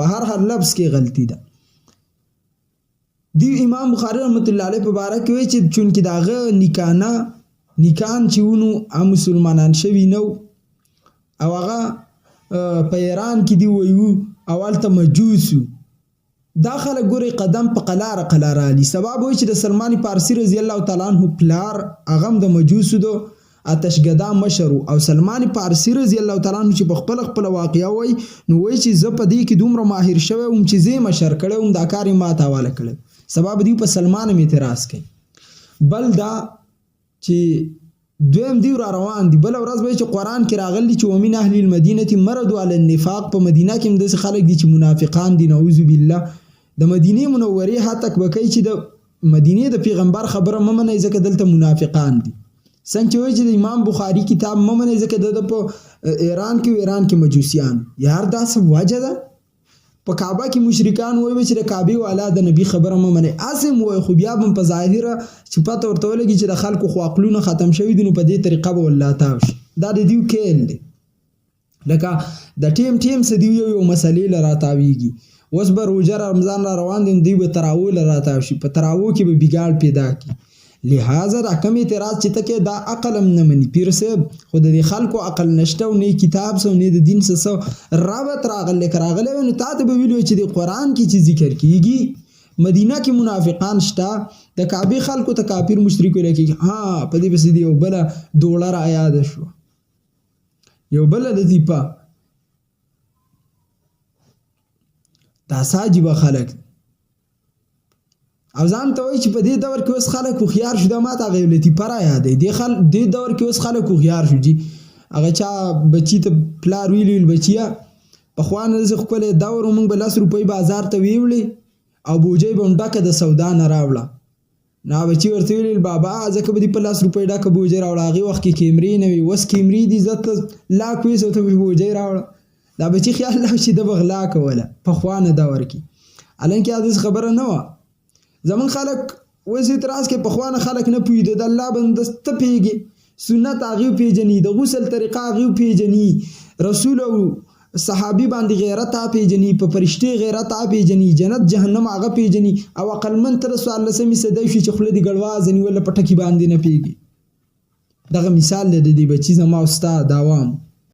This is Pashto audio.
په هر لفظ کې غلطي ده. دی امام بخاری رحمت الله علیه په باره کې وایي چې چونکې داغه نکان چې ونو مسلمانان شوي نو او هغه په ایران کې دی وایو اول ته مجوسو دا خلک ګوري قدم په قلار علی سبب وایي چې د سلمان فارسی رضی الله تعالی عنہ پلار هغه د مجوسو دو آتشګدا مشر او سلمان فارسی رضی الله تعالی عنہ چې په خپل واقعیا وایي نو وایي چې زه په دې کې دومره ماهر شوی وم چې زه مشر کړم دا کار ما ته حواله کړم سبب دی په سلمان می اعتراض کوي. بل دا چې دویم دی را روان دی بل ورځ به چې قران کې راغلی چې ومن اهل المدینه مرضوا علی النفاق په مدینه کې د خلک دي چې منافقان دي نعوذ بالله د مدینه منوره هاتک بکای چې د مدینه د پیغمبر خبره ممنه ځکه دلته منافقان دي څنګه وایي چې امام بخاری کتاب ممنه ځکه د په ایران کې مجوسیان یار دا څه وجه ده په کعبه کې مشرکان وایي چې د کعبه والا د نبی خبره ممنه اسم وایي خو بیا هم په ظاهره چې پته ورته ولګي چې د خلکو خو عقلونه ختم شوي دي نو په دې طریقه به والله تاوشي دا د دیو کېل دی لکه د ټیم سدیو یو مسلې لرا تاویږي اوس به روزه رمضان را روان دي دوی به تراوی لرا تاوشي په تراوی کې به بیګاړ پیدا کی لہذا دا کم اعتراض چې تکه دا عقل هم نه مني پیر صاحب خود د خلکو عقل نشته او نه کتاب سو نه د دین سره رابط راغله نو تاسو به ویلو چې د قران کې چې ذکر کیږي مدینه کې منافقان شته د کعبه خلکو ته کافر مشرک لکه ها په دې بس دی یو بل $1 آیاد شو یو بل د دې په تاساجي به خلک او ځان ته وایي چې په دې دور کې اوس خلک خو خيار شو د ماته غیلتی پر یاد دی دې دور کې اوس خلک خو خيار شو جی هغه چا بچی ته پلار ویل بچیا په خوانه ز خپل دور مونږ به $10 بازار ته ویولې او بوجي به ډکه د سودا نه راوړه نا بچی ورته ویل بابا ځکه به په $10 ډکه بوجي راوړه هغه وخت کې کیمری نه وي وس کیمری دي عزت لا کوي سو ته بوجي راوړه دا بچی خیال لا شي د بغلا کوله په خوانه دور کې الان کې حدیث خبره نه و زمون خلک وځي تراس کې په خوانه خلک نه پوي د الله بندست پیږي سنت هغه پیجنې د غسل طریقه هغه پیجنې رسول او صحابي باندې غیرت پیجنې په فرشتي غیرت پیجنې جنت جهنم هغه پیجنې او عقل من تر سوال لسمي سدای شي چې خله دی ګړوازنی ولا پټکی باندې نه پیږي دغه مثال د دې بچی زما استاد داوام